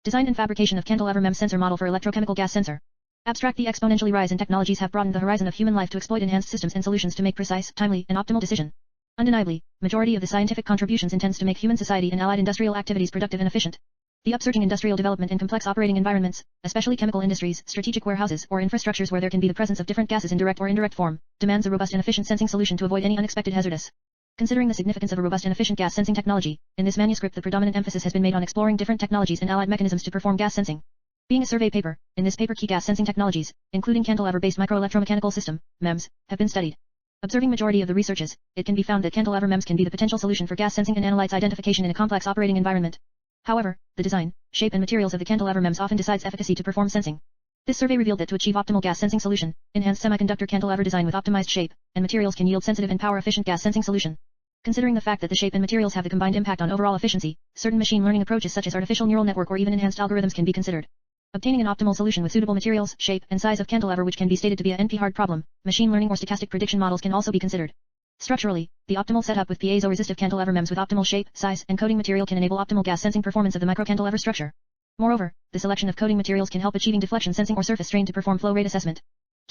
Design and fabrication of Cantilever MEMS sensor model for electrochemical gas sensor. Abstract. The exponentially rise in technologies have broadened the horizon of human life to exploit enhanced systems and solutions to make precise, timely, and optimal decision. Undeniably, majority of the scientific contributions intends to make human society and allied industrial activities productive and efficient. The upsurging industrial development in complex operating environments, especially chemical industries, strategic warehouses, or infrastructures where there can be the presence of different gases in direct or indirect form, demands a robust and efficient sensing solution to avoid any unexpected hazardous. Considering the significance of a robust and efficient gas sensing technology, in this manuscript the predominant emphasis has been made on exploring different technologies and allied mechanisms to perform gas sensing. Being a survey paper, in this paper key gas sensing technologies, including cantilever-based micro-electro-mechanical system, MEMS, have been studied. Observing majority of the researches, it can be found that cantilever MEMS can be the potential solution for gas sensing and analytes identification in a complex operating environment. However, the design, shape and materials of the cantilever MEMS often decides efficacy to perform sensing. This survey revealed that to achieve optimal gas sensing solution, enhanced semiconductor cantilever design with optimized shape and materials can yield sensitive and power-efficient gas sensing solution. Considering the fact that the shape and materials have the combined impact on overall efficiency, certain machine learning approaches such as artificial neural network or even enhanced algorithms can be considered. Obtaining an optimal solution with suitable materials, shape, and size of cantilever which can be stated to be a NP-hard problem, machine learning or stochastic prediction models can also be considered. Structurally, the optimal setup with piezo-resistive cantilever MEMS with optimal shape, size, and coating material can enable optimal gas sensing performance of the micro-cantilever structure. Moreover, the selection of coating materials can help achieving deflection sensing or surface strain to perform flow rate assessment.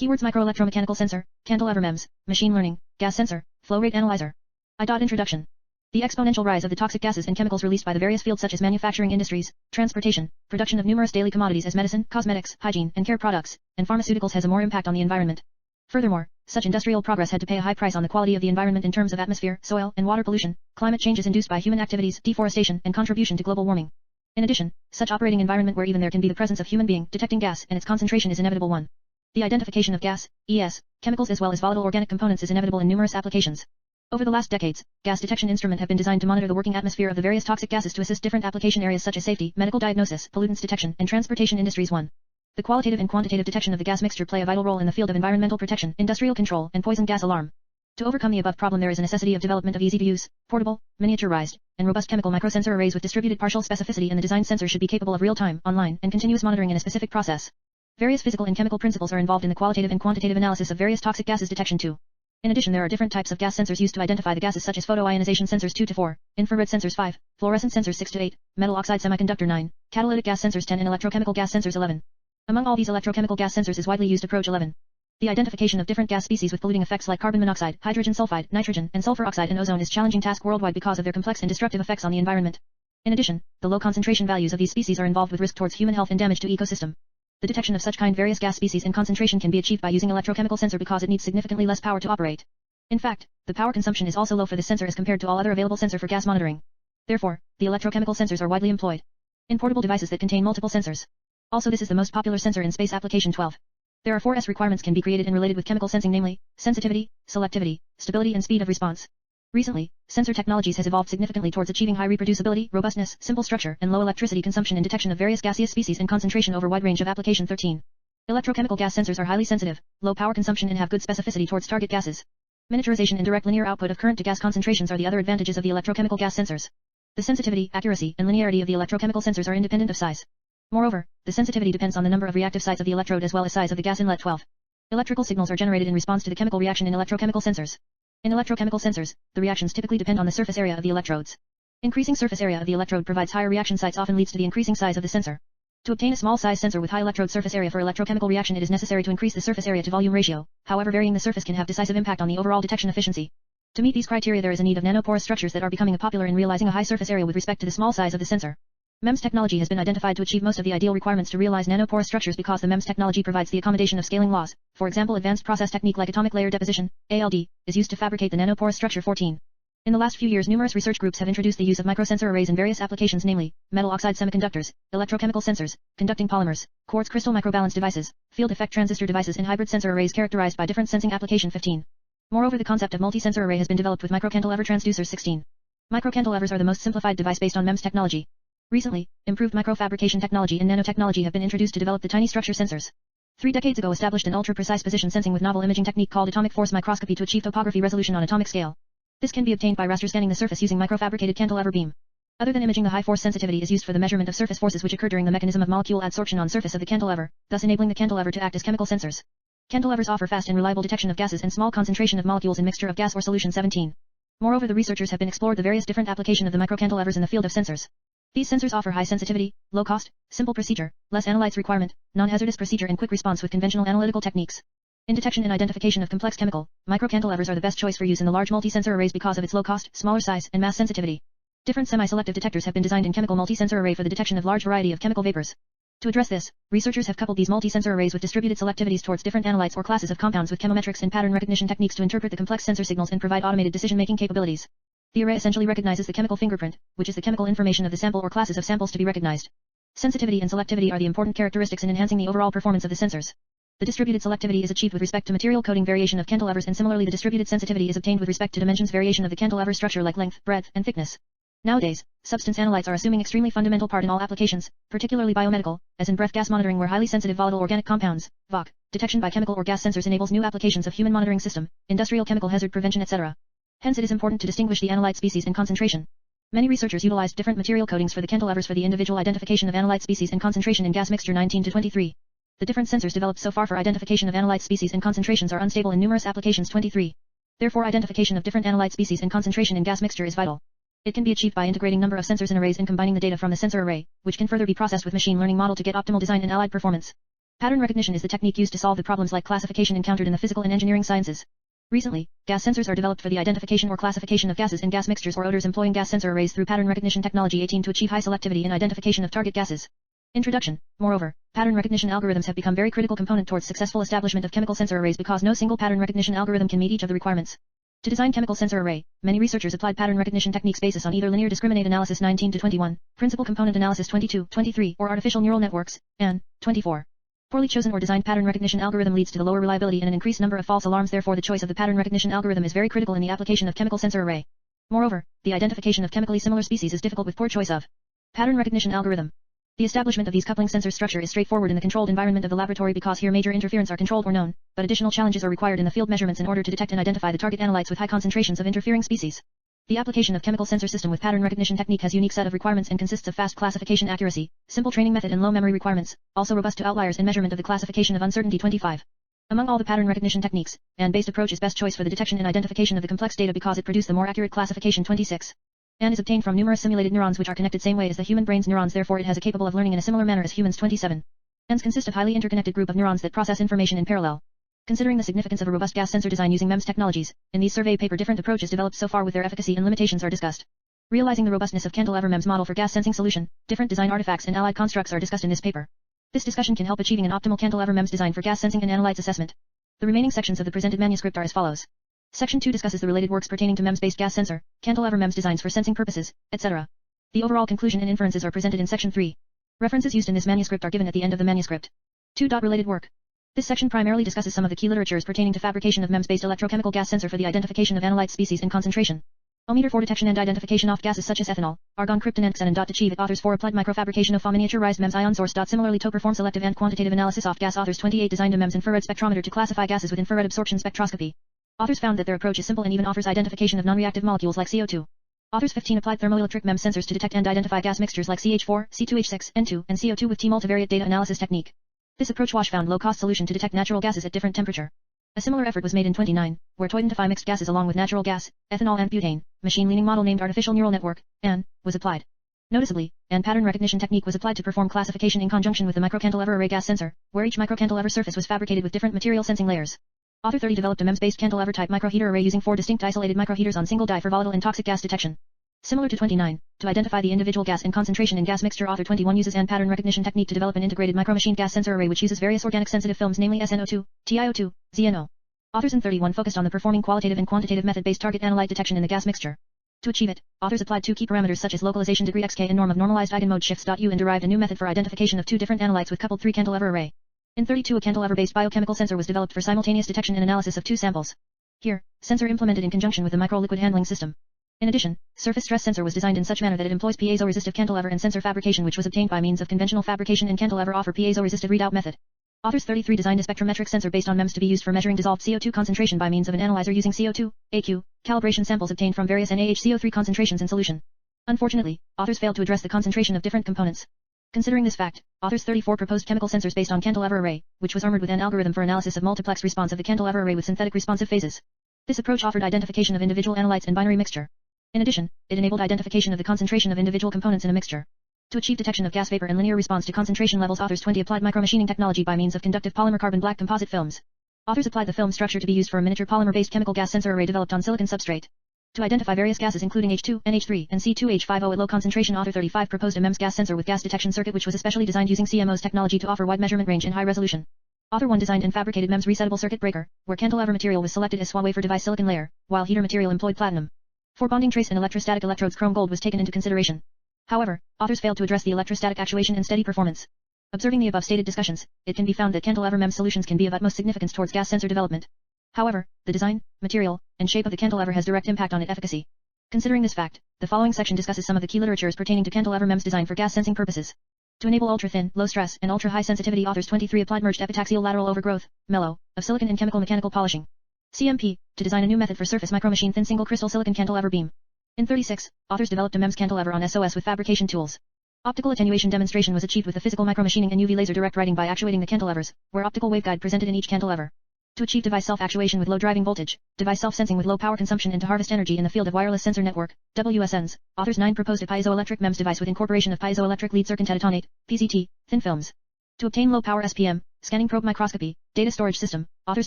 Keywords: micro-electro-mechanical sensor, cantilever MEMS, machine learning, gas sensor, flow rate analyzer. Introduction. The exponential rise of the toxic gases and chemicals released by the various fields such as manufacturing industries, transportation, production of numerous daily commodities as medicine, cosmetics, hygiene, and care products, and pharmaceuticals has a more impact on the environment. Furthermore, such industrial progress had to pay a high price on the quality of the environment in terms of atmosphere, soil, and water pollution, climate changes induced by human activities, deforestation, and contribution to global warming. In addition, such operating environment where even there can be the presence of human being detecting gas and its concentration is inevitable one. The identification of gas, ES, chemicals as well as volatile organic components is inevitable in numerous applications. Over the last decades, gas detection instruments have been designed to monitor the working atmosphere of the various toxic gases to assist different application areas such as safety, medical diagnosis, pollutants detection, and transportation industries. 1. The qualitative and quantitative detection of the gas mixture play a vital role in the field of environmental protection, industrial control, and poison gas alarm. To overcome the above problem there is a necessity of development of easy-to-use, portable, miniaturized, and robust chemical microsensor arrays with distributed partial specificity, and the design sensor should be capable of real-time, online, and continuous monitoring in a specific process. Various physical and chemical principles are involved in the qualitative and quantitative analysis of various toxic gases detection too. In addition, there are different types of gas sensors used to identify the gases such as photoionization sensors 2 to 4, infrared sensors 5, fluorescent sensors 6 to 8, metal oxide semiconductor 9, catalytic gas sensors 10, and electrochemical gas sensors 11. Among all these, electrochemical gas sensors is widely used approach 11. The identification of different gas species with polluting effects like carbon monoxide, hydrogen sulfide, nitrogen, and sulfur oxide and ozone is challenging task worldwide because of their complex and destructive effects on the environment. In addition, the low concentration values of these species are involved with risk towards human health and damage to ecosystem. The detection of such various gas species and concentration can be achieved by using electrochemical sensor because it needs significantly less power to operate. In fact, the power consumption is also low for this sensor as compared to all other available sensor for gas monitoring. Therefore, the electrochemical sensors are widely employed in portable devices that contain multiple sensors. Also, this is the most popular sensor in space application 12. There are 4 S requirements can be created and related with chemical sensing, namely, sensitivity, selectivity, stability, and speed of response. Recently, sensor technologies has evolved significantly towards achieving high reproducibility, robustness, simple structure, and low electricity consumption in detection of various gaseous species and concentration over wide range of application 13. Electrochemical gas sensors are highly sensitive, low power consumption, and have good specificity towards target gases. Miniaturization and direct linear output of current to gas concentrations are the other advantages of the electrochemical gas sensors. The sensitivity, accuracy, and linearity of the electrochemical sensors are independent of size. Moreover, the sensitivity depends on the number of reactive sites of the electrode as well as size of the gas inlet 12. Electrical signals are generated in response to the chemical reaction in electrochemical sensors. In electrochemical sensors, the reactions typically depend on the surface area of the electrodes. Increasing surface area of the electrode provides higher reaction sites often leads to the increasing size of the sensor. To obtain a small size sensor with high electrode surface area for electrochemical reaction, it is necessary to increase the surface area to volume ratio. However, varying the surface can have decisive impact on the overall detection efficiency. To meet these criteria, there is a need of nanoporous structures that are becoming popular in realizing a high surface area with respect to the small size of the sensor. MEMS technology has been identified to achieve most of the ideal requirements to realize nanoporous structures because the MEMS technology provides the accommodation of scaling laws. For example, advanced process technique like atomic layer deposition, ALD, is used to fabricate the nanoporous structure 14. In the last few years, numerous research groups have introduced the use of microsensor arrays in various applications, namely, metal oxide semiconductors, electrochemical sensors, conducting polymers, quartz crystal microbalance devices, field effect transistor devices, and hybrid sensor arrays characterized by different sensing application 15. Moreover, the concept of multi-sensor array has been developed with micro-cantilever transducers 16. Micro-cantilevers are the most simplified device based on MEMS technology. Recently, improved microfabrication technology and nanotechnology have been introduced to develop the tiny structure sensors. 3 decades ago, established an ultra-precise position sensing with novel imaging technique called atomic force microscopy to achieve topography resolution on atomic scale. This can be obtained by raster scanning the surface using microfabricated cantilever beam. Other than imaging, the high force sensitivity is used for the measurement of surface forces which occur during the mechanism of molecule adsorption on surface of the cantilever, thus enabling the cantilever to act as chemical sensors. Cantilevers offer fast and reliable detection of gases and small concentration of molecules in mixture of gas or solution 17. Moreover, the researchers have been explored the various different application of the microcantilevers in the field of sensors. These sensors offer high sensitivity, low cost, simple procedure, less analytes requirement, non-hazardous procedure and quick response with conventional analytical techniques. In detection and identification of complex chemical, micro-cantilevers are the best choice for use in the large multi-sensor arrays because of its low cost, smaller size, and mass sensitivity. Different semi-selective detectors have been designed in chemical multi-sensor array for the detection of large variety of chemical vapors. To address this, researchers have coupled these multi-sensor arrays with distributed selectivities towards different analytes or classes of compounds with chemometrics and pattern recognition techniques to interpret the complex sensor signals and provide automated decision-making capabilities. The array essentially recognizes the chemical fingerprint, which is the chemical information of the sample or classes of samples to be recognized. Sensitivity and selectivity are the important characteristics in enhancing the overall performance of the sensors. The distributed selectivity is achieved with respect to material coating variation of cantilevers, and similarly the distributed sensitivity is obtained with respect to dimensions variation of the cantilever structure like length, breadth, and thickness. Nowadays, substance analytes are assuming extremely fundamental part in all applications, particularly biomedical, as in breath gas monitoring where highly sensitive volatile organic compounds, VOC, detection by chemical or gas sensors enables new applications of human monitoring system, industrial chemical hazard prevention etc. Hence it is important to distinguish the analyte species and concentration. Many researchers utilized different material coatings for the cantilevers for the individual identification of analyte species and concentration in gas mixture 19 to 23. The different sensors developed so far for identification of analyte species and concentrations are unstable in numerous applications 23. Therefore identification of different analyte species and concentration in gas mixture is vital. It can be achieved by integrating number of sensors in arrays and combining the data from the sensor array, which can further be processed with machine learning model to get optimal design and allied performance. Pattern recognition is the technique used to solve the problems like classification encountered in the physical and engineering sciences. Recently, gas sensors are developed for the identification or classification of gases and gas mixtures or odors employing gas sensor arrays through pattern recognition technology 18 to achieve high selectivity in identification of target gases. Introduction. Moreover, pattern recognition algorithms have become very critical component towards successful establishment of chemical sensor arrays because no single pattern recognition algorithm can meet each of the requirements. To design chemical sensor array, many researchers applied pattern recognition techniques basis on either linear discriminant analysis 19 to 21, principal component analysis 22, 23, or artificial neural networks, and 24. Poorly chosen or designed pattern recognition algorithm leads to the lower reliability and an increased number of false alarms. Therefore, the choice of the pattern recognition algorithm is very critical in the application of chemical sensor array. Moreover, the identification of chemically similar species is difficult with poor choice of pattern recognition algorithm. The establishment of these coupling sensor structure is straightforward in the controlled environment of the laboratory because here major interference are controlled or known, but additional challenges are required in the field measurements in order to detect and identify the target analytes with high concentrations of interfering species. The application of chemical sensor system with pattern recognition technique has unique set of requirements and consists of fast classification accuracy, simple training method and low memory requirements, also robust to outliers and measurement of the classification of uncertainty 25. Among all the pattern recognition techniques, AND-based approach is best choice for the detection and identification of the complex data because it produces the more accurate classification 26. AND is obtained from numerous simulated neurons which are connected same way as the human brain's neurons, therefore it has a capable of learning in a similar manner as humans 27. ANDs consist of highly interconnected group of neurons that process information in parallel. Considering the significance of a robust gas sensor design using MEMS technologies, in these survey paper different approaches developed so far with their efficacy and limitations are discussed. Realizing the robustness of cantilever MEMS model for gas sensing solution, different design artifacts and allied constructs are discussed in this paper. This discussion can help achieving an optimal cantilever MEMS design for gas sensing and analytes assessment. The remaining sections of the presented manuscript are as follows. Section 2 discusses the related works pertaining to MEMS-based gas sensor, cantilever MEMS designs for sensing purposes, etc. The overall conclusion and inferences are presented in section 3. References used in this manuscript are given at the end of the manuscript. 2. Related work. This section primarily discusses some of the key literatures pertaining to fabrication of MEMS-based electrochemical gas sensor for the identification of analyte species and concentration. Ohmmeter for detection and identification of gases such as ethanol, argon, krypton and xenon. To achieve it, authors 4 applied microfabrication of miniaturized MEMS ion source. Similarly to perform selective and quantitative analysis of gas. Authors 28 designed a MEMS infrared spectrometer to classify gases with infrared absorption spectroscopy. Authors found that their approach is simple and even offers identification of non-reactive molecules like CO2. Authors 15 applied thermoelectric MEMS sensors to detect and identify gas mixtures like CH4, C2H6, N2, and CO2 with T-multivariate data analysis technique. This approach found low-cost solution to detect natural gases at different temperature. A similar effort was made in 29, where to identify mixed gases along with natural gas, ethanol and butane. Machine learning model named artificial neural network, AN, was applied. Noticeably, AN pattern recognition technique was applied to perform classification in conjunction with the micro-cantilever array gas sensor, where each micro-cantilever surface was fabricated with different material sensing layers. Author 30 developed a MEMS-based cantilever type microheater array using 4 distinct isolated microheaters on single die for volatile and toxic gas detection. Similar to 29, to identify the individual gas and concentration in gas mixture, author 21 uses AND pattern recognition technique to develop an integrated micromachined gas sensor array which uses various organic sensitive films namely SNO2, TiO2, ZNO. Authors in 31 focused on the performing qualitative and quantitative method-based target analyte detection in the gas mixture. To achieve it, authors applied 2 key parameters such as localization degree xk and norm of normalized eigenmode shifts.u and derived a new method for identification of 2 different analytes with coupled 3 cantilever array. In 32 a cantilever-based biochemical sensor was developed for simultaneous detection and analysis of 2 samples. Here, sensor implemented in conjunction with the micro-liquid handling system. In addition, surface stress sensor was designed in such manner that it employs piezo-resistive cantilever and sensor fabrication which was obtained by means of conventional fabrication and cantilever offer piezo-resistive readout method. Authors 33 designed a spectrometric sensor based on MEMS to be used for measuring dissolved CO2 concentration by means of an analyzer using CO2, AQ, calibration samples obtained from various NaHCO3 concentrations in solution. Unfortunately, authors failed to address the concentration of different components. Considering this fact, authors 34 proposed chemical sensors based on cantilever array, which was armored with an algorithm for analysis of multiplex response of the cantilever array with synthetic responsive phases. This approach offered identification of individual analytes and binary mixture. In addition, it enabled identification of the concentration of individual components in a mixture. To achieve detection of gas vapor and linear response to concentration levels, authors 20 applied micromachining technology by means of conductive polymer carbon black composite films. Authors applied the film structure to be used for a miniature polymer-based chemical gas sensor array developed on silicon substrate. To identify various gases including H2, NH3, and C2H5O at low concentration, author 35 proposed a MEMS gas sensor with gas detection circuit which was especially designed using CMOS technology to offer wide measurement range and high resolution. Author 1 designed and fabricated MEMS resettable circuit breaker, where cantilever material was selected as SWA wafer device silicon layer, while heater material employed platinum. For bonding trace and electrostatic electrodes, chrome gold was taken into consideration. However, authors failed to address the electrostatic actuation and steady performance. Observing the above stated discussions, it can be found that cantilever MEMS solutions can be of utmost significance towards gas sensor development. However, the design, material, and shape of the cantilever has direct impact on its efficacy. Considering this fact, the following section discusses some of the key literatures pertaining to cantilever MEMS design for gas sensing purposes. To enable ultra-thin, low-stress, and ultra-high sensitivity, authors 23 applied merged epitaxial lateral overgrowth, MELO, of silicon and chemical mechanical polishing. CMP, to design a new method for surface micromachine thin single crystal silicon cantilever beam. In 36, authors developed a MEMS cantilever on SOS with fabrication tools. Optical attenuation demonstration was achieved with the physical micromachining and UV laser direct writing by actuating the cantilevers, where optical waveguide presented in each cantilever. To achieve device self-actuation with low driving voltage, device self-sensing with low power consumption and to harvest energy in the field of wireless sensor network, WSNs, authors 9 proposed a piezoelectric MEMS device with incorporation of piezoelectric lead circumtentonate, PZT, thin films. To obtain low power SPM, scanning probe microscopy, data storage system, authors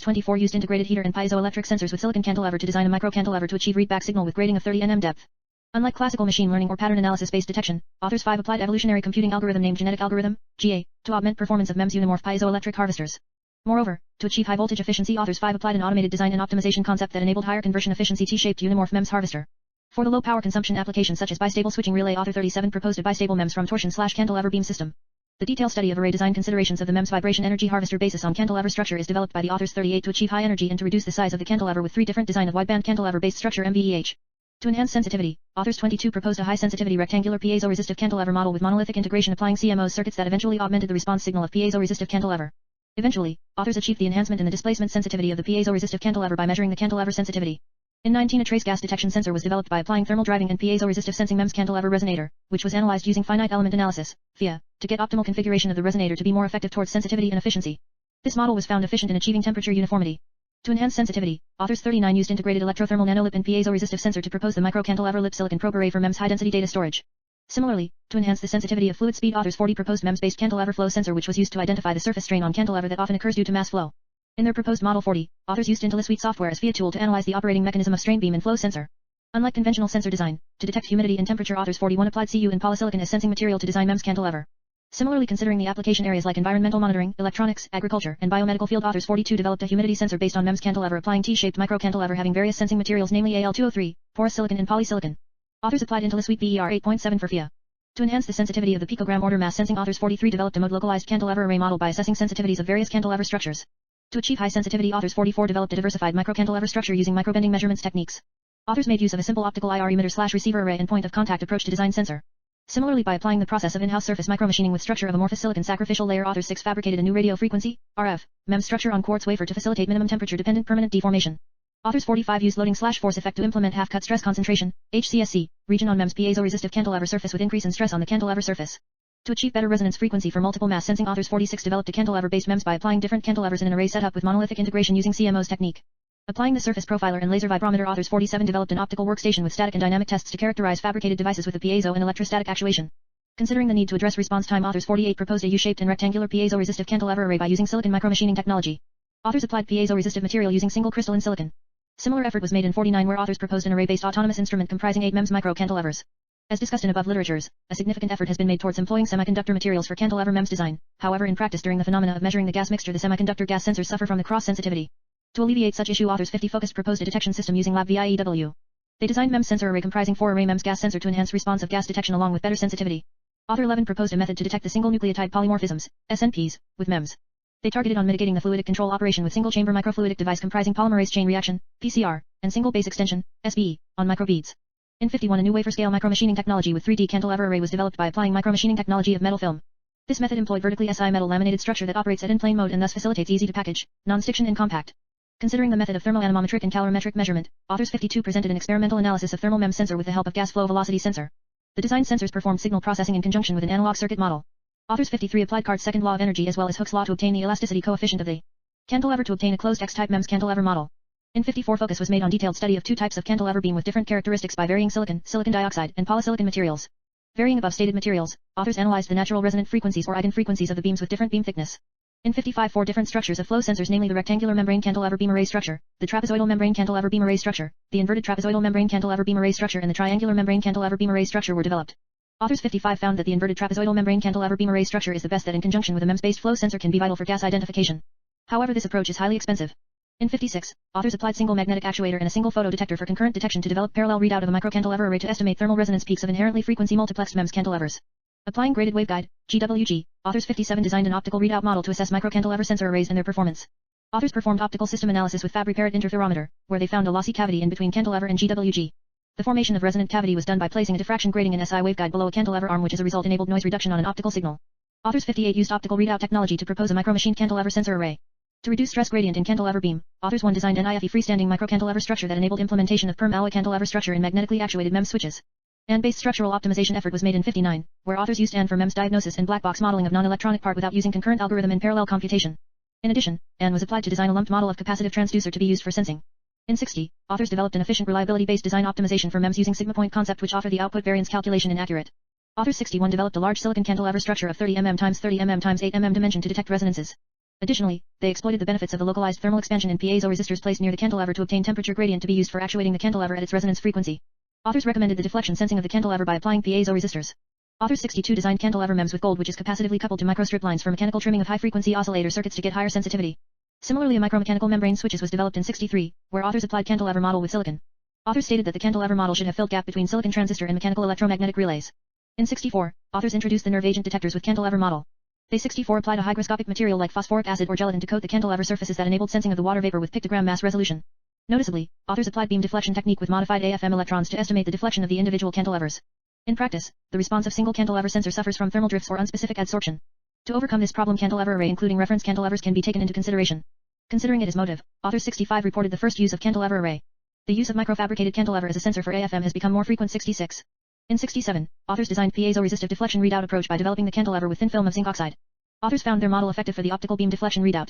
24 used integrated heater and piezoelectric sensors with silicon cantilever to design a micro-cantilever to achieve readback signal with grading of 30 nm depth. Unlike classical machine learning or pattern analysis-based detection, authors 5 applied evolutionary computing algorithm named genetic algorithm, GA, to augment performance of MEMS unimorph piezoelectric harvesters. Moreover, to achieve high voltage efficiency, authors 5 applied an automated design and optimization concept that enabled higher conversion efficiency T-shaped unimorph MEMS harvester. For the low power consumption applications such as bistable switching relay, author 37 proposed a bistable MEMS from torsion/cantilever beam system. The detailed study of array design considerations of the MEMS vibration energy harvester basis on cantilever structure is developed by the authors 38 to achieve high energy and to reduce the size of the cantilever with 3 different design of wideband cantilever based structure MVEH. To enhance sensitivity, authors 22 proposed a high sensitivity rectangular piezo-resistive cantilever model with monolithic integration applying CMOS circuits that eventually augmented the response signal of piezo-resistive cantilever. Eventually, authors achieved the enhancement in the displacement sensitivity of the piezo-resistive cantilever by measuring the cantilever sensitivity. In 19, a trace gas detection sensor was developed by applying thermal driving and piezo-resistive sensing MEMS cantilever resonator, which was analyzed using finite element analysis, FIA, to get optimal configuration of the resonator to be more effective towards sensitivity and efficiency. This model was found efficient in achieving temperature uniformity. To enhance sensitivity, authors 39 used integrated electrothermal nanolip and piezo-resistive sensor to propose the micro-cantilever lip silicon probe array for MEMS high-density data storage. Similarly, to enhance the sensitivity of fluid speed, authors 40 proposed MEMS-based cantilever flow sensor which was used to identify the surface strain on cantilever that often occurs due to mass flow. In their proposed model 40, authors used IntelliSuite software as FIA tool to analyze the operating mechanism of strain beam and flow sensor. Unlike conventional sensor design, to detect humidity and temperature, authors 41 applied Cu and polysilicon as sensing material to design MEMS cantilever. Similarly, considering the application areas like environmental monitoring, electronics, agriculture, and biomedical field, authors 42 developed a humidity sensor based on MEMS cantilever applying T-shaped micro-cantilever having various sensing materials namely Al2O3, porous silicon and polysilicon. Authors applied IntelliSuite BER 8.7 for FIA. To enhance the sensitivity of the picogram order mass sensing, authors 43 developed a mode-localized cantilever array model by assessing sensitivities of various cantilever structures. To achieve high sensitivity, authors 44 developed a diversified micro-cantilever structure using microbending measurements techniques. Authors made use of a simple optical IR emitter/receiver array and point of contact approach to design sensor. Similarly, by applying the process of in-house surface micromachining with structure of amorphous silicon sacrificial layer, authors 6 fabricated a new radio frequency, RF, MEMS structure on quartz wafer to facilitate minimum temperature-dependent permanent deformation. Authors 45 used loading/force effect to implement half-cut stress concentration, HCSC, region on MEMS piezo-resistive cantilever surface with increase in stress on the cantilever surface. To achieve better resonance frequency for multiple mass sensing, authors 46 developed a cantilever-based MEMS by applying different cantilevers in an array setup with monolithic integration using CMOS technique. Applying the surface profiler and laser vibrometer, authors 47 developed an optical workstation with static and dynamic tests to characterize fabricated devices with the piezo and electrostatic actuation. Considering the need to address response time, authors 48 proposed a U-shaped and rectangular piezo-resistive cantilever array by using silicon micromachining technology. Authors applied piezo-resistive material using single crystalline silicon. Similar effort was made in 49 where authors proposed an array-based autonomous instrument comprising 8 MEMS micro-cantilevers. As discussed in above literatures, a significant effort has been made towards employing semiconductor materials for cantilever MEMS design. However, in practice during the phenomena of measuring the gas mixture, the semiconductor gas sensors suffer from the cross-sensitivity. To alleviate such issue, authors 50 focused proposed a detection system using lab VIEW. They designed MEMS sensor array comprising 4 array MEMS gas sensor to enhance response of gas detection along with better sensitivity. Author 11 proposed a method to detect the single nucleotide polymorphisms, SNPs, with MEMS. They targeted on mitigating the fluidic control operation with single chamber microfluidic device comprising polymerase chain reaction, PCR, and single base extension, SBE, on microbeads. In 51, a new wafer scale micromachining technology with 3D cantilever array was developed by applying micromachining technology of metal film. This method employed vertically SI metal laminated structure that operates at in-plane mode and thus facilitates easy to package, non-stiction and compact. Considering the method of thermal-anemometric and calorimetric measurement, authors 52 presented an experimental analysis of thermal MEMS sensor with the help of gas flow velocity sensor. The designed sensors performed signal processing in conjunction with an analog circuit model. Authors 53 applied Cart's second law of energy as well as Hooke's law to obtain the elasticity coefficient of the cantilever to obtain a closed X-type MEMS cantilever model. In 54, focus was made on detailed study of 2 types of cantilever beam with different characteristics by varying silicon, silicon dioxide, and polysilicon materials. Varying above stated materials, authors analyzed the natural resonant frequencies or eigenfrequencies of the beams with different beam thickness. In 55 four different structures of flow sensors, namely the rectangular membrane cantilever beam array structure, the trapezoidal membrane cantilever beam array structure, the inverted trapezoidal membrane cantilever beam array structure and the triangular membrane cantilever beam array structure were developed. Authors 55 found that the inverted trapezoidal membrane cantilever beam array structure is the best that in conjunction with a MEMS-based flow sensor can be vital for gas identification. However, this approach is highly expensive. In 56, authors applied single magnetic actuator and a single photo detector for concurrent detection to develop parallel readout of a micro-cantilever array to estimate thermal resonance peaks of inherently frequency multiplexed MEMS cantilevers. Applying graded waveguide, GWG, authors 57 designed an optical readout model to assess micro-cantilever sensor arrays and their performance. Authors performed optical system analysis with Fabrication interferometer, where they found a lossy cavity in between cantilever and GWG. The formation of resonant cavity was done by placing a diffraction grating in SI waveguide below a cantilever arm, which as a result enabled noise reduction on an optical signal. Authors 58 used optical readout technology to propose a micro-machined cantilever sensor array. To reduce stress gradient in cantilever beam, authors 1 designed an IFE freestanding micro-cantilever structure that enabled implementation of perm alloy cantilever structure in magnetically actuated MEMS switches. AND-based structural optimization effort was made in 59, where authors used AND for MEMS diagnosis and black box modeling of non-electronic part without using concurrent algorithm in parallel computation. In addition, AND was applied to design a lumped model of capacitive transducer to be used for sensing. In 60, authors developed an efficient reliability-based design optimization for MEMS using sigma point concept, which offer the output variance calculation inaccurate. Authors 61 developed a large silicon cantilever structure of 30 mm x 30 mm x 8 mm dimension to detect resonances. Additionally, they exploited the benefits of the localized thermal expansion in piezo resistors placed near the cantilever to obtain temperature gradient to be used for actuating the cantilever at its resonance frequency. Authors recommended the deflection sensing of the cantilever by applying piezo resistors. Authors 62 designed cantilever MEMS with gold, which is capacitively coupled to microstrip lines for mechanical trimming of high-frequency oscillator circuits to get higher sensitivity. Similarly, a micro-mechanical membrane switches was developed in 63, where authors applied cantilever model with silicon. Authors stated that the cantilever model should have filled gap between silicon transistor and mechanical electromagnetic relays. In 64, authors introduced the nerve agent detectors with cantilever model. They 64 applied a hygroscopic material like phosphoric acid or gelatin to coat the cantilever surfaces that enabled sensing of the water vapor with pictogram mass resolution. Noticeably, authors applied beam deflection technique with modified AFM electrons to estimate the deflection of the individual cantilevers. In practice, the response of single cantilever sensor suffers from thermal drifts or unspecific adsorption. To overcome this problem, cantilever array including reference cantilevers can be taken into consideration. Considering it as motive, authors 65 reported the first use of cantilever array. The use of microfabricated cantilever as a sensor for AFM has become more frequent. 66. In 67, authors designed piezo-resistive deflection readout approach by developing the cantilever with thin film of zinc oxide. Authors found their model effective for the optical beam deflection readout.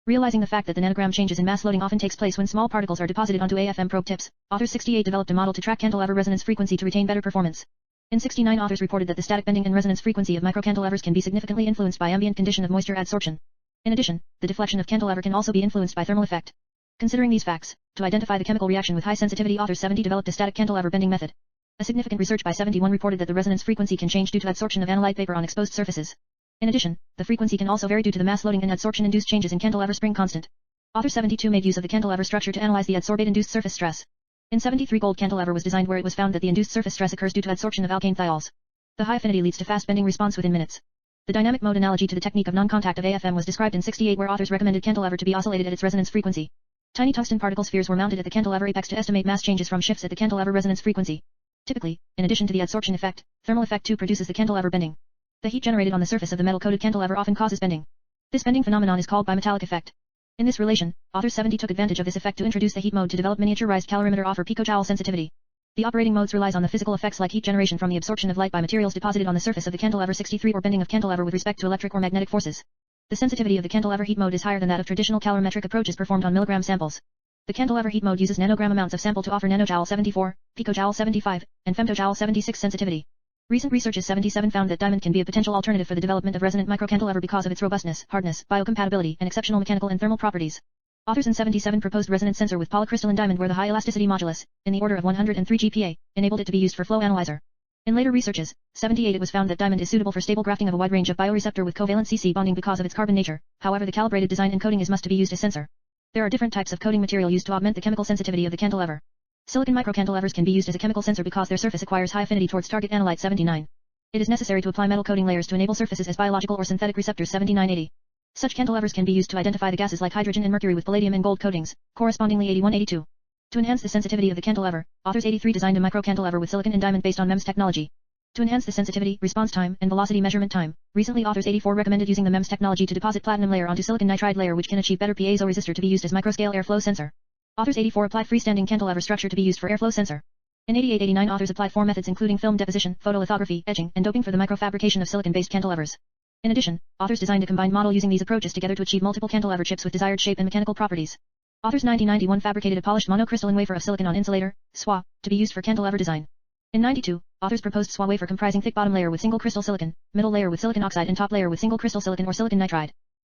Realizing the fact that the nanogram changes in mass loading often takes place when small particles are deposited onto AFM probe tips, authors 68 developed a model to track cantilever resonance frequency to retain better performance. In 69, authors reported that the static bending and resonance frequency of microcantilevers can be significantly influenced by ambient condition of moisture adsorption. In addition, the deflection of cantilever can also be influenced by thermal effect. Considering these facts, to identify the chemical reaction with high sensitivity, authors 70 developed a static cantilever bending method. A significant research by 71 reported that the resonance frequency can change due to adsorption of analyte vapor on exposed surfaces. In addition, the frequency can also vary due to the mass loading and adsorption-induced changes in cantilever spring constant. Author 72 made use of the cantilever structure to analyze the adsorbate-induced surface stress. In 73, gold cantilever was designed where it was found that the induced surface stress occurs due to adsorption of alkane thiols. The high affinity leads to fast bending response within minutes. The dynamic mode analogy to the technique of non-contact of AFM was described in 68, where authors recommended cantilever to be oscillated at its resonance frequency. Tiny tungsten particle spheres were mounted at the cantilever apex to estimate mass changes from shifts at the cantilever resonance frequency. Typically, in addition to the adsorption effect, thermal effect too produces the cantilever bending. The heat generated on the surface of the metal-coated cantilever often causes bending. This bending phenomenon is called bimetallic effect. In this relation, authors 70 took advantage of this effect to introduce the heat mode to develop miniaturized calorimeter offer picojoule sensitivity. The operating modes relies on the physical effects like heat generation from the absorption of light by materials deposited on the surface of the cantilever. 63 or bending of cantilever with respect to electric or magnetic forces. The sensitivity of the cantilever heat mode is higher than that of traditional calorimetric approaches performed on milligram samples. The cantilever heat mode uses nanogram amounts of sample to offer nanojoule 74, picojoule 75, and femtojoule 76 sensitivity. Recent researches 77 found that diamond can be a potential alternative for the development of resonant microcantilever because of its robustness, hardness, biocompatibility, and exceptional mechanical and thermal properties. Authors in 77 proposed resonance sensor with polycrystalline diamond where the high elasticity modulus, in the order of 103 GPa, enabled it to be used for flow analyzer. In later researches, 78 it was found that diamond is suitable for stable grafting of a wide range of bioreceptor with covalent CC bonding because of its carbon nature. However, the calibrated design and coating is must to be used as sensor. There are different types of coating material used to augment the chemical sensitivity of the cantilever. Silicon microcantilevers can be used as a chemical sensor because their surface acquires high affinity towards target analyte. 79. It is necessary to apply metal coating layers to enable surfaces as biological or synthetic receptors. 7980. Such cantilevers can be used to identify the gases like hydrogen and mercury with palladium and gold coatings, correspondingly 8182. To enhance the sensitivity of the cantilever, authors 83 designed a microcantilever with silicon and diamond based on MEMS technology. To enhance the sensitivity, response time, and velocity measurement time, recently authors 84 recommended using the MEMS technology to deposit platinum layer onto silicon nitride layer, which can achieve better piezo resistor to be used as microscale airflow sensor. Authors 84 applied freestanding cantilever structure to be used for airflow sensor. In 88-89 authors applied 4 methods including film deposition, photolithography, etching, and doping for the microfabrication of silicon-based cantilevers. In addition, authors designed a combined model using these approaches together to achieve multiple cantilever chips with desired shape and mechanical properties. Authors 1991 fabricated a polished monocrystalline wafer of silicon on insulator, SWA, to be used for cantilever design. In 92, authors proposed SWA wafer comprising thick bottom layer with single crystal silicon, middle layer with silicon oxide and top layer with single crystal silicon or silicon nitride.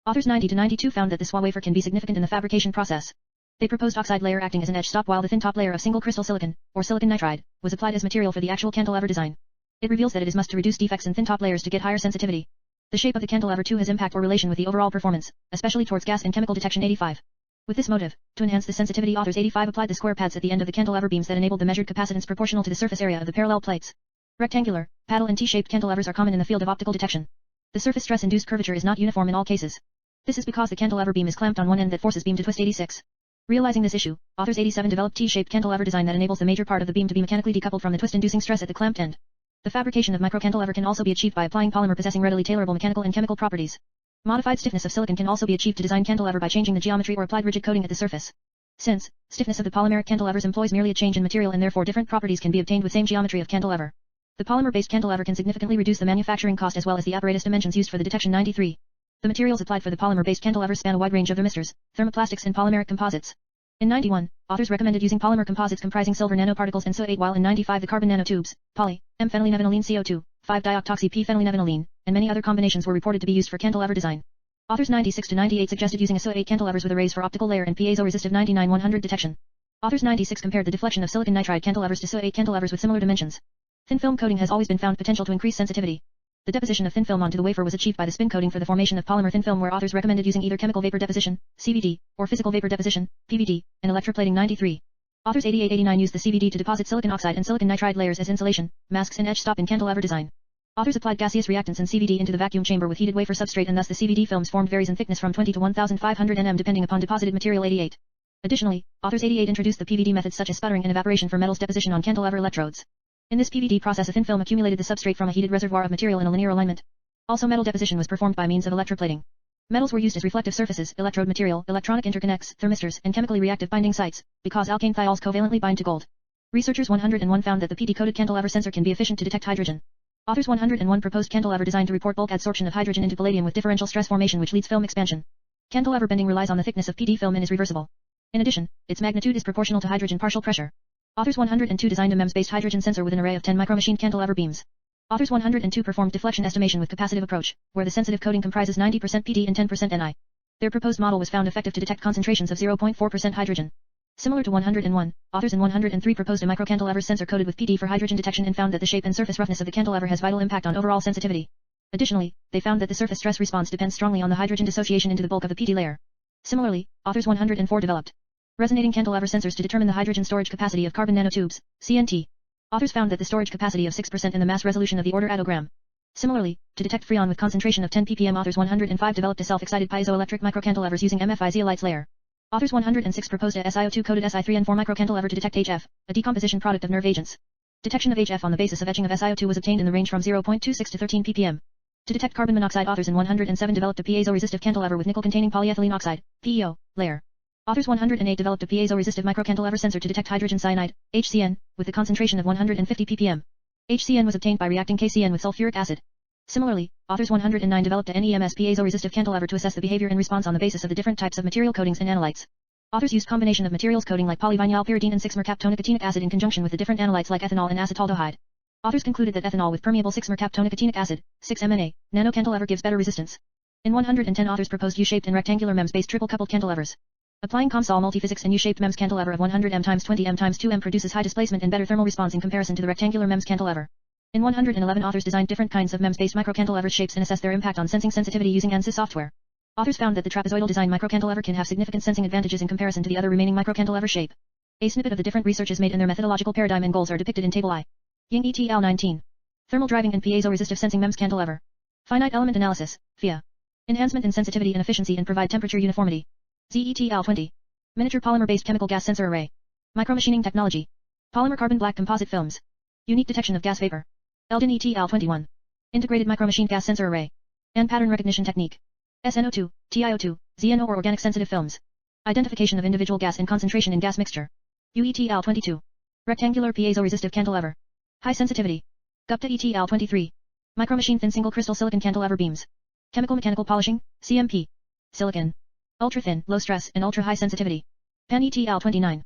Authors 90 to 92 found that the SWA wafer can be significant in the fabrication process. They proposed oxide layer acting as an edge stop while the thin top layer of single crystal silicon, or silicon nitride, was applied as material for the actual cantilever design. It reveals that it is must to reduce defects in thin top layers to get higher sensitivity. The shape of the cantilever too has impact or relation with the overall performance, especially towards gas and chemical detection 85. With this motive, to enhance the sensitivity, authors 85 applied the square pads at the end of the cantilever beams that enabled the measured capacitance proportional to the surface area of the parallel plates. Rectangular, paddle and T-shaped cantilevers are common in the field of optical detection. The surface stress-induced curvature is not uniform in all cases. This is because the cantilever beam is clamped on one end that forces beam to twist 86. Realizing this issue, authors 87 developed T-shaped cantilever design that enables the major part of the beam to be mechanically decoupled from the twist-inducing stress at the clamped end. The fabrication of micro-cantilever can also be achieved by applying polymer possessing readily tailorable mechanical and chemical properties. Modified stiffness of silicon can also be achieved to design cantilever by changing the geometry or applied rigid coating at the surface. Since stiffness of the polymeric cantilevers employs merely a change in material and therefore different properties can be obtained with same geometry of cantilever. The polymer-based cantilever can significantly reduce the manufacturing cost as well as the apparatus dimensions used for the detection 93. The materials applied for the polymer-based cantilevers span a wide range of thermistors, thermoplastics and polymeric composites. In 91, authors recommended using polymer composites comprising silver nanoparticles and SO8 while in 95 the carbon nanotubes, poly, M-phenylenedinylenylene CO2, 5-dioxy-P-phenylenedinyline, and many other combinations were reported to be used for cantilever design. Authors 96 to 98 suggested using SO8 cantilevers with arrays for optical layer and piezo-resistive 99-100 detection. Authors 96 compared the deflection of silicon nitride cantilevers to SO8 cantilevers with similar dimensions. Thin film coating has always been found potential to increase sensitivity. The deposition of thin film onto the wafer was achieved by the spin coating for the formation of polymer thin film where authors recommended using either chemical vapor deposition, CVD, or physical vapor deposition, PVD, and electroplating 93. Authors 88-89 used the CVD to deposit silicon oxide and silicon nitride layers as insulation, masks and edge stop in cantilever design. Authors applied gaseous reactants and CVD into the vacuum chamber with heated wafer substrate and thus the CVD films formed varies in thickness from 20 to 1500 nm depending upon deposited material 88. Additionally, authors 88 introduced the PVD methods such as sputtering and evaporation for metals deposition on cantilever electrodes. In this PVD process a thin film accumulated the substrate from a heated reservoir of material in a linear alignment. Also metal deposition was performed by means of electroplating. Metals were used as reflective surfaces, electrode material, electronic interconnects, thermistors, and chemically reactive binding sites, because alkane thiols covalently bind to gold. Researchers 101 found that the PD-coated cantilever sensor can be efficient to detect hydrogen. Authors 101 proposed cantilever design to report bulk adsorption of hydrogen into palladium with differential stress formation which leads film expansion. Cantilever bending relies on the thickness of PD film and is reversible. In addition, its magnitude is proportional to hydrogen partial pressure. Authors 102 designed a MEMS-based hydrogen sensor with an array of 10 micromachined cantilever beams. Authors 102 performed deflection estimation with capacitive approach, where the sensitive coating comprises 90% PD and 10% Ni. Their proposed model was found effective to detect concentrations of 0.4% hydrogen. Similar to 101, authors in 103 proposed a micro-cantilever sensor coated with PD for hydrogen detection and found that the shape and surface roughness of the cantilever has vital impact on overall sensitivity. Additionally, they found that the surface stress response depends strongly on the hydrogen dissociation into the bulk of the PD layer. Similarly, authors 104 developed resonating cantilever sensors to determine the hydrogen storage capacity of carbon nanotubes, CNT. Authors found that the storage capacity of 6% in the mass resolution of the order attogram. Similarly, to detect freon with concentration of 10 ppm authors 105 developed a self-excited piezoelectric microcantilevers using MFI zeolites layer. Authors 106 proposed a SiO2-coated Si3N4 microcantilever to detect HF, a decomposition product of nerve agents. Detection of HF on the basis of etching of SiO2 was obtained in the range from 0.26 to 13 ppm. To detect carbon monoxide authors in 107 developed a piezo-resistive cantilever with nickel-containing polyethylene oxide, PEO, layer. Authors 108 developed a piezo-resistive microcantilever sensor to detect hydrogen cyanide, HCN, with the concentration of 150 ppm. HCN was obtained by reacting KCN with sulfuric acid. Similarly, authors 109 developed a NEMS piezo-resistive cantilever to assess the behavior and response on the basis of the different types of material coatings and analytes. Authors used combination of materials coating like polyvinylpyridine and 6-mercaptonic acid in conjunction with the different analytes like ethanol and acetaldehyde. Authors concluded that ethanol with permeable 6-mercaptonic acid, 6-MNA, nanocantilever gives better resistance. In 110 authors proposed U-shaped and rectangular MEMS-based triple-coupled cantilevers. Applying COMSOL multiphysics and U-shaped MEMS cantilever of 100 m x 20 m x 2 m produces high displacement and better thermal response in comparison to the rectangular MEMS cantilever. In 111 authors designed different kinds of MEMS-based microcantilever shapes and assessed their impact on sensing sensitivity using ANSYS software. Authors found that the trapezoidal design microcantilever can have significant sensing advantages in comparison to the other remaining microcantilever shape. A snippet of the different researches made in their methodological paradigm and goals are depicted in Table I. Ying et al. 19. Thermal driving and piezo-resistive sensing MEMS cantilever. Finite element analysis, FIA. Enhancement in sensitivity and efficiency and provide temperature uniformity. Z et al. 20. Miniature polymer-based chemical gas sensor array. Micromachining technology. Polymer carbon black composite films. Unique detection of gas vapor. Eldin et al. 21. Integrated micromachined gas sensor array. And pattern recognition technique. SNO2, TiO2, ZNO or organic sensitive films. Identification of individual gas and concentration in gas mixture. U et al. 22. Rectangular piezo-resistive cantilever. High sensitivity. Gupta et al. 23. Micromachine thin single crystal silicon cantilever beams. Chemical mechanical polishing, CMP. Silicon. Ultra-thin, low-stress, and ultra-high sensitivity. Pan et al. 29.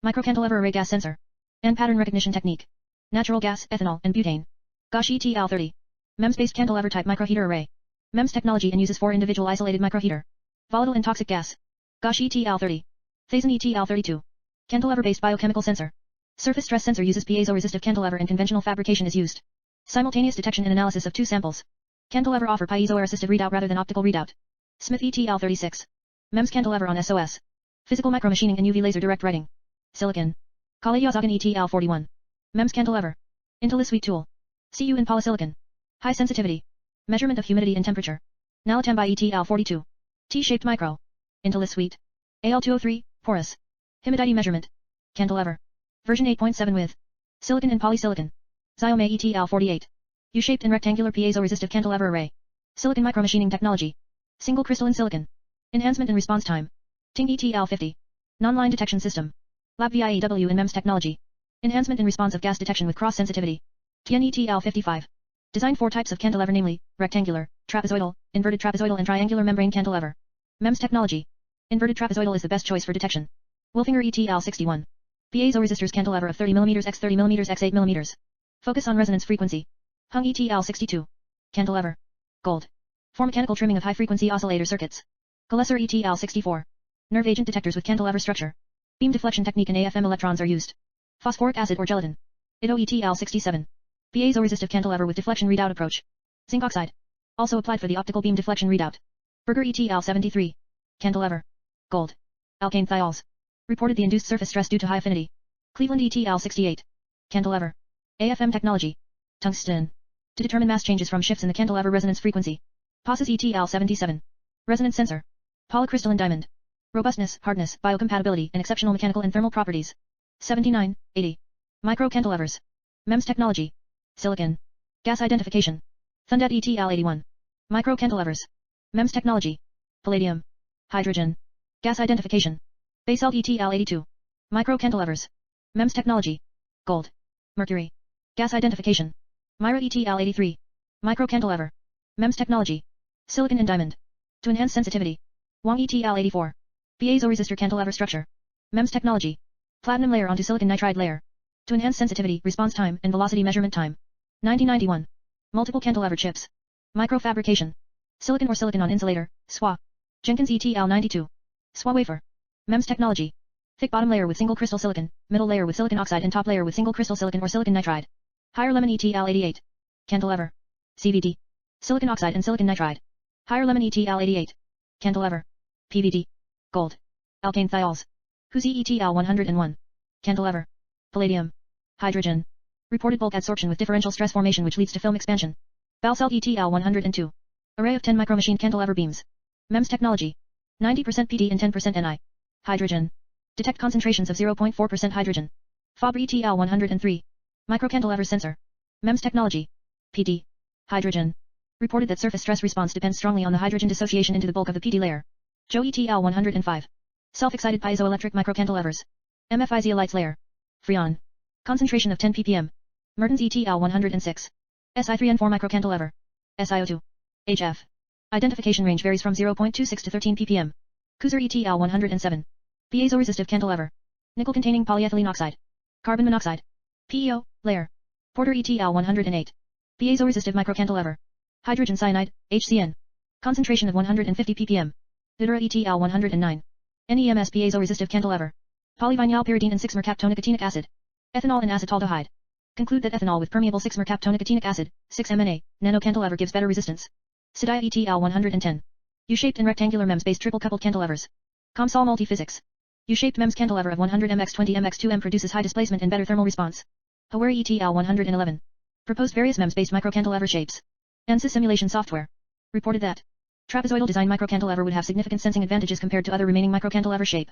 Microcantilever array gas sensor. And pattern recognition technique. natural gas, ethanol, and butane. Gosh et al. 30. MEMS-based cantilever type microheater array. MEMS technology and uses 4 individual isolated microheater. Volatile and toxic gas. Gosh et al. 30. Faison et al. 32. Cantilever-based biochemical sensor. Surface stress sensor uses piezo-resistive cantilever and conventional fabrication is used. Simultaneous detection and analysis of 2 samples. Cantilever offer piezo-assisted readout rather than optical readout. Smith et al. 36. MEMS cantilever on SOS. Physical micromachining and UV laser direct writing. Silicon. Kaleyazagan et al. 41. MEMS cantilever. Intellis suite tool. CU in polysilicon. High sensitivity. Measurement of humidity and temperature. Nalatambai et al. 42. T-shaped micro. Intellis suite. AL203, porous. Humidity measurement. Cantilever. Version 8.7 with silicon and polysilicon. Xiaomei et al. 48. U-shaped and rectangular piezo-resistive cantilever array. Silicon micromachining technology. Single crystalline silicon. Enhancement and response time. Ting et al. 50. Non-line detection system. Lab VIEW in MEMS technology. Enhancement and response of gas detection with cross-sensitivity. Tian et al. 55. Designed 4 types of cantilever namely, rectangular, trapezoidal, inverted trapezoidal and triangular membrane cantilever. MEMS technology. Inverted trapezoidal is the best choice for detection. Wolfinger et al. 61. Piezo-resistors cantilever of 30 mm x 30 mm x 8 mm. Focus on resonance frequency. Hung et al. 62. Cantilever. Gold. For mechanical trimming of high-frequency oscillator circuits. Galesser et al. 64. Nerve agent detectors with cantilever structure. Beam deflection technique and AFM electrons are used. Phosphoric acid or gelatin. Ito et al. 67. Piezo-resistive cantilever with deflection readout approach. Zinc oxide. Also applied for the optical beam deflection readout. Berger et al. 73. Cantilever. Gold. Alkane thiols. Reported the induced surface stress due to high affinity. Cleveland et al. 68. Cantilever. AFM technology. Tungsten. To determine mass changes from shifts in the cantilever resonance frequency. Passes et al. 77. Resonance sensor. Polycrystalline diamond. Robustness, hardness, biocompatibility, and exceptional mechanical and thermal properties. 79, 80. Micro-cantilevers. MEMS technology. Silicon. Gas identification. Thundat et al. 81. Micro-cantilevers. MEMS technology. Palladium. Hydrogen. Gas identification. Basalt et al. 82. Micro-cantilevers. MEMS technology. Gold. Mercury. Gas identification. Myra et al. 83. Micro-cantilever. MEMS technology. Silicon and diamond. To enhance sensitivity. Wang et al. 84. Piezo-resistor cantilever structure. MEMS technology. Platinum layer onto silicon nitride layer. To enhance sensitivity, response time, and velocity measurement time. 1991. Multiple cantilever chips. Microfabrication. Silicon or silicon on insulator, SWA. Jenkins et al. 92. SWA wafer. MEMS technology. Thick bottom layer with single crystal silicon, middle layer with silicon oxide and top layer with single crystal silicon or silicon nitride. Higher lemon et al. 88. Cantilever. CVD. Silicon oxide and silicon nitride. Higher lemon et al. 88. Cantilever. PVD. Gold. Alkane thiols. Huzi et al. 101. Cantilever. Palladium. Hydrogen. Reported bulk adsorption with differential stress formation which leads to film expansion. Balsalt et al. 102. Array of 10 micromachine cantilever beams. MEMS technology. 90% PD and 10% Ni. Hydrogen. Detect concentrations of 0.4% hydrogen. Fabre et al. 103. Micro-cantilever sensor. MEMS technology. PD. Hydrogen. Reported that surface stress response depends strongly on the hydrogen dissociation into the bulk of the PD layer. Zhou et al. 105. Self-excited piezoelectric microcantilevers. MFI zeolites layer. Freon. Concentration of 10 ppm. Mertens et al. 106. Si3N4 microcantilever. SiO2. HF. Identification range varies from 0.26 to 13 ppm. Kuzer et al. 107. Piezo-resistive cantilever. Nickel-containing polyethylene oxide. Carbon monoxide. PEO, layer. Porter et al. 108. Piezo-resistive microcantilever. Hydrogen cyanide, HCN. Concentration of 150 ppm. Vidura et al. 109. NEMS piezo-resistive cantilever. Polyvinyl pyridine and 6-mercaptonicotinic acid. Ethanol and acetaldehyde. Conclude that ethanol with permeable 6-mercaptonicotinic acid, 6-MNA, nanocantilever gives better resistance. Sidia et al. 110. U-shaped and rectangular MEMS-based triple-coupled cantilevers. ComSol multi-physics. U-shaped MEMS cantilever of 100 mx 20 mx 2m produces high displacement and better thermal response. Hawari et al. 111. Proposed various MEMS-based microcantilever shapes. ANSYS simulation software. Reported that trapezoidal design microcantilever would have significant sensing advantages compared to other remaining microcantilever shape.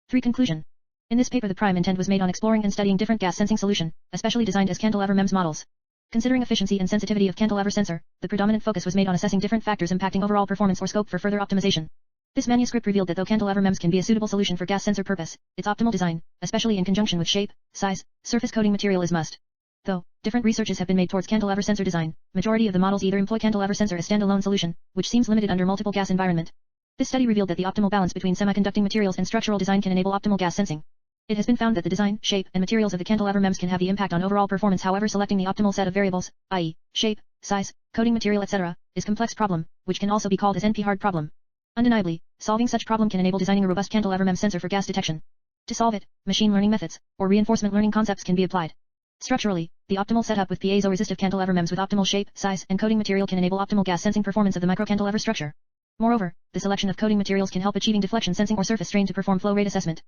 3. Conclusion. In this paper the prime intent was made on exploring and studying different gas sensing solution, especially designed as cantilever MEMS models. Considering efficiency and sensitivity of cantilever sensor, the predominant focus was made on assessing different factors impacting overall performance or scope for further optimization. This manuscript revealed that though cantilever MEMS can be a suitable solution for gas sensor purpose, its optimal design, especially in conjunction with shape, size, surface coating material is must. Though different researches have been made towards cantilever sensor design, majority of the models either employ cantilever sensor as standalone solution, which seems limited under multiple gas environment. This study revealed that the optimal balance between semiconducting materials and structural design can enable optimal gas sensing. It has been found that the design, shape, and materials of the cantilever MEMS can have the impact on overall performance. However, selecting the optimal set of variables, i.e., shape, size, coating material etc., is complex problem, which can also be called as NP-hard problem. Undeniably, solving such problem can enable designing a robust cantilever MEMS sensor for gas detection. To solve it, machine learning methods, or reinforcement learning concepts can be applied. Structurally, the optimal setup with piezo-resistive cantilever MEMS with optimal shape, size, and coating material can enable optimal gas sensing performance of the micro-cantilever structure. Moreover, the selection of coating materials can help achieving deflection sensing or surface strain to perform flow rate assessment.